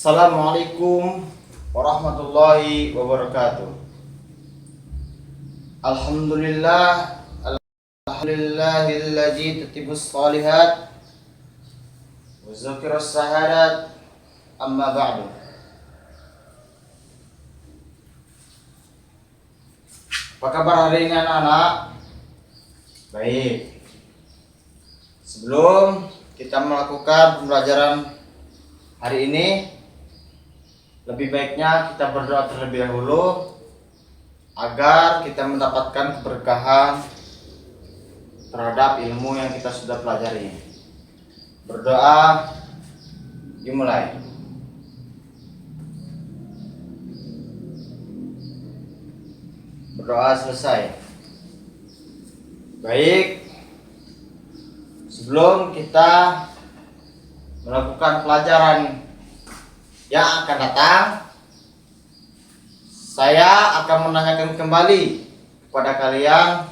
Assalamualaikum warahmatullahi wabarakatuh. Alhamdulillahilladzi tatibus shalihat wa zakiras sahadat, amma ba'du. Apa kabar hari ini anak-anak? Baik. Sebelum kita melakukan pembelajaran hari ini, lebih baiknya kita berdoa terlebih dahulu agar kita mendapatkan keberkahan terhadap ilmu yang kita sudah pelajari. Berdoa dimulai. Berdoa selesai. Baik. Sebelum kita melakukan pelajaran yang akan datang, saya akan menanyakan kembali kepada kalian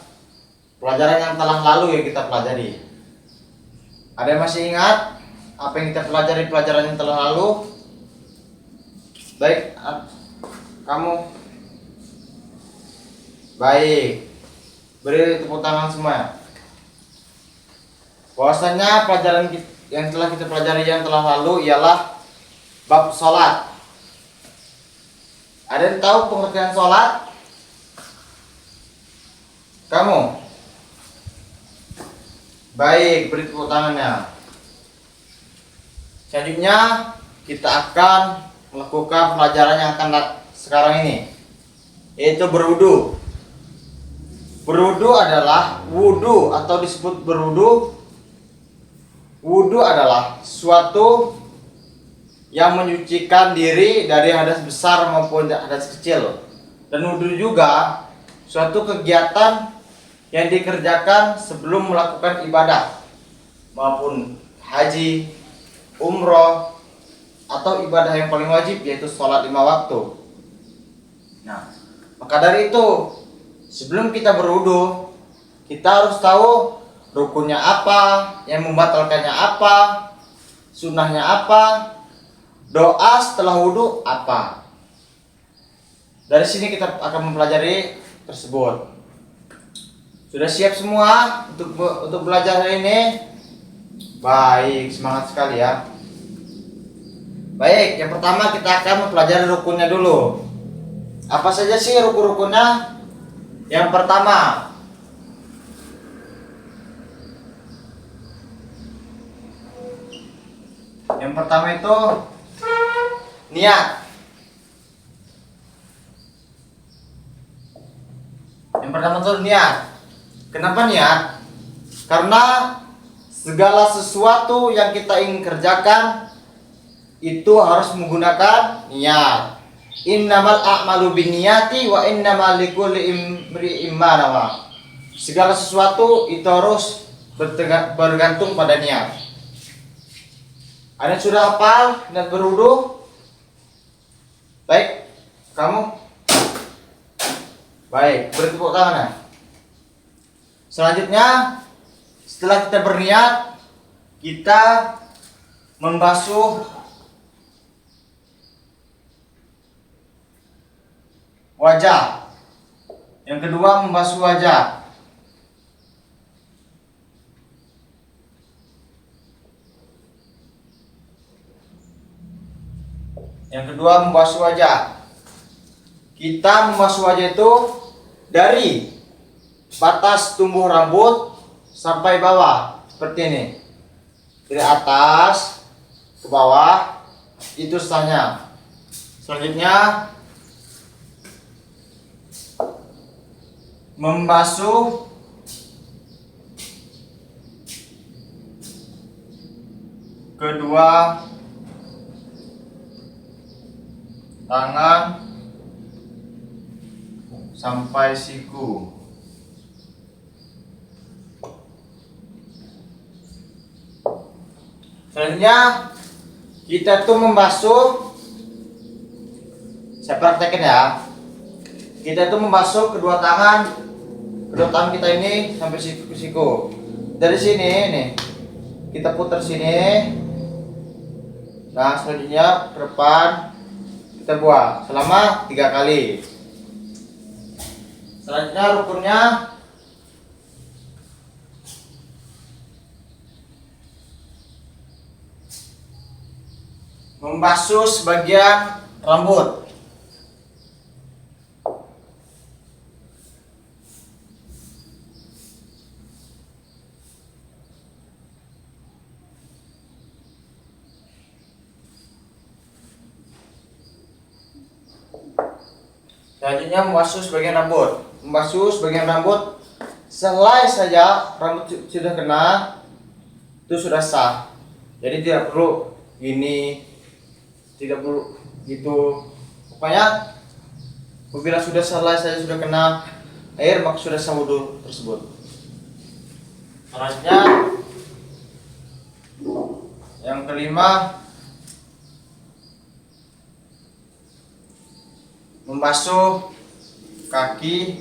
pelajaran yang telah lalu yang kita pelajari. Ada yang masih ingat apa yang kita pelajari pelajaran yang telah lalu? Baik, kamu. Baik, beri tepuk tangan semua. Bahwasanya pelajaran yang telah kita pelajari yang telah lalu ialah bab sholat. Ada yang tahu pengertian sholat? Kamu? Baik, beri tepuk tangannya. Selanjutnya kita akan melakukan pelajaran yang akan sekarang ini, yaitu berwudu. Berwudu adalah wudu atau disebut berwudu. Wudu adalah suatu yang menyucikan diri dari hadas besar maupun hadas kecil. Dan wudu juga suatu kegiatan yang dikerjakan sebelum melakukan ibadah maupun haji, umroh, atau ibadah yang paling wajib yaitu sholat 5 waktu. Nah, maka dari itu sebelum kita berwudu, kita harus tahu rukunnya apa, yang membatalkannya apa, sunnahnya apa, doa setelah wudhu apa. Dari sini kita akan mempelajari tersebut. Sudah siap semua untuk belajar hari ini? Baik, semangat sekali ya. Baik, yang pertama kita akan mempelajari rukunnya dulu. Apa saja sih rukun-rukunnya? Yang pertama, itu niat. Yang pertama itu niat. Kenapa niat? Karena segala sesuatu yang kita ingin kerjakan itu harus menggunakan niat. Innamal a'malu binniyati wa innamal likulli imri'in ma nawa. Segala sesuatu itu harus bergantung pada niat. Ada yang sudah hafal dan berwudu? Baik, kamu? Baik, beri tepuk tangan ya. Selanjutnya, setelah kita berniat, kita membasuh wajah. Yang kedua, membasuh wajah. Yang kedua, membasuh wajah. Kita membasuh wajah itu dari batas tumbuh rambut sampai bawah, seperti ini. Dari atas ke bawah, itu sahnya. Selanjutnya, membasuh kedua tangan sampai siku. Selanjutnya kita tuh membasuh, saya praktekin ya. Kita tuh membasuh kedua tangan kita ini sampai siku. Dari sini nih, kita putar sini Nah, selanjutnya ke depan kita buang selama 3 kali. Selanjutnya rukunnya membasuh sebagian rambut. Selanjutnya membasuh sebagian rambut. Membasuh sebagian rambut, selai saja rambut sudah kena, itu sudah sah. Jadi tidak perlu gini, tidak perlu gitu. Pokoknya apabila sudah selai saja sudah kena air, maka sudah sah wudhu tersebut. Selanjutnya yang kelima, membasuh kaki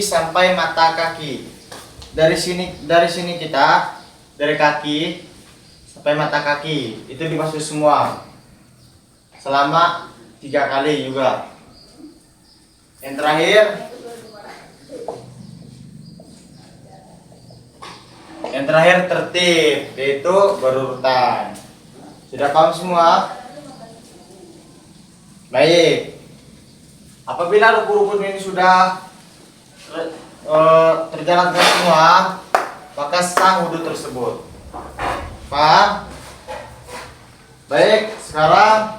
sampai mata kaki. Dari sini kita, dari kaki sampai mata kaki itu dibasuh semua selama 3 kali juga. Yang terakhir tertib, yaitu berurutan. Sudah paham semua? Baik. Apabila rukun-rukun ini sudah terjalankan semua, maka sah wudhu tersebut. Paham? Baik, sekarang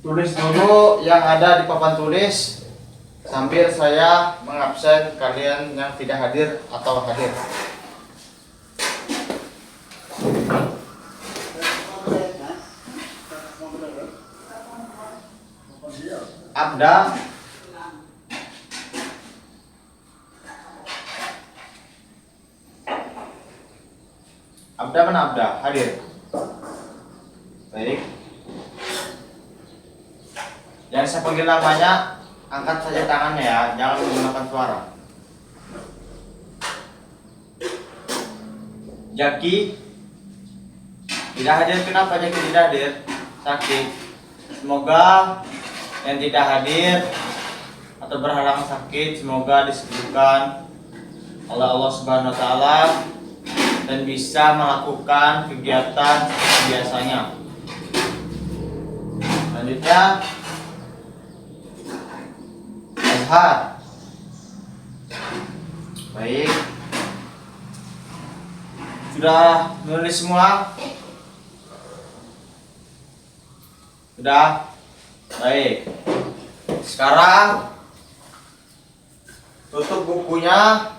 tulis dulu yang ada di papan tulis sambil saya mengabsen kalian yang tidak hadir atau hadir. Abda, mana Abda? Hadir. Baik. Yang saya panggil namanya, angkat saja tangannya ya, jangan menggunakan suara. Jaki tidak hadir. Kenapa Jaki tidak hadir? Sakit. Semoga yang tidak hadir atau berhalangan sakit semoga disembuhkan oleh Allah Subhanahu wa taala dan bisa melakukan kegiatan biasanya. Selanjutnya Azhar. Baik. Sudah menulis semua? Sudah? Baik. Sekarang tutup bukunya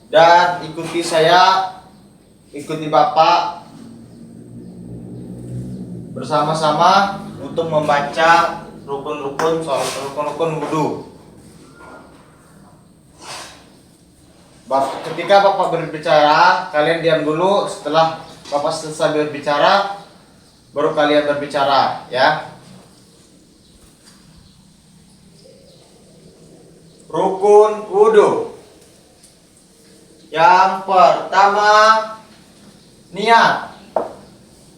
dan ikuti saya, ikuti Bapak bersama-sama untuk membaca rukun-rukun wudhu. Ketika Bapak berbicara, kalian diam dulu. Setelah Bapak selesai berbicara, baru kalian berbicara, ya. Rukun wudhu. Yang pertama niat,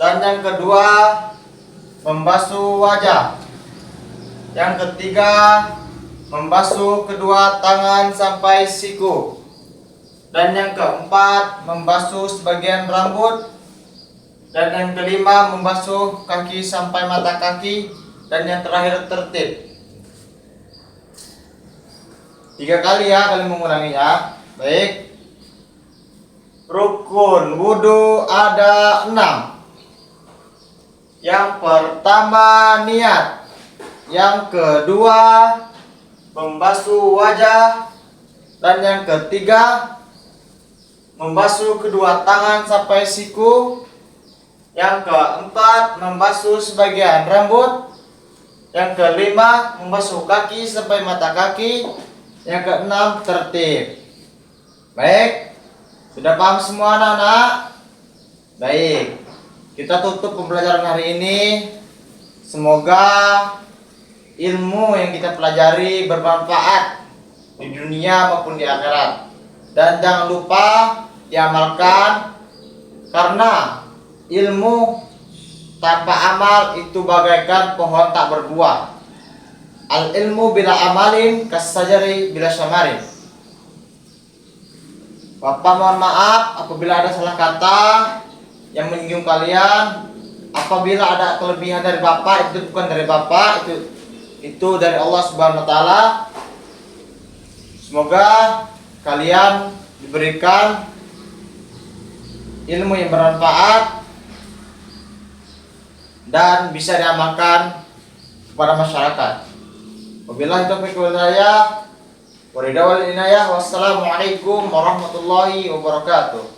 dan yang kedua membasuh wajah, yang ketiga membasuh kedua tangan sampai siku, dan yang keempat membasuh sebagian rambut, dan yang kelima membasuh kaki sampai mata kaki, dan yang terakhir tertib. 3 kali ya kalian mengulanginya. Baik. Rukun wudhu ada 6. Yang pertama niat, yang kedua membasuh wajah, dan yang ketiga membasuh kedua tangan sampai siku, yang keempat membasuh sebagian rambut, yang kelima membasuh kaki sampai mata kaki, yang keenam tertib. Baik, Sudah paham semua anak-anak? Baik, kita tutup pembelajaran hari ini. Semoga ilmu yang kita pelajari bermanfaat di dunia maupun di akhirat. Dan jangan lupa diamalkan, karena ilmu tanpa amal itu bagaikan pohon tak berbuah. Al ilmu bila amalin kasajari bila syamarin. Bapak mohon maaf apabila ada salah kata yang menyinggung kalian. Apabila ada kelebihan dari Bapak, itu bukan dari Bapak, itu dari Allah Subhanahu wa taala. Semoga kalian diberikan ilmu yang bermanfaat dan bisa diamalkan kepada masyarakat. Wabillahi taufiq wal hidayah. Wassalamualaikum warahmatullahi wabarakatuh.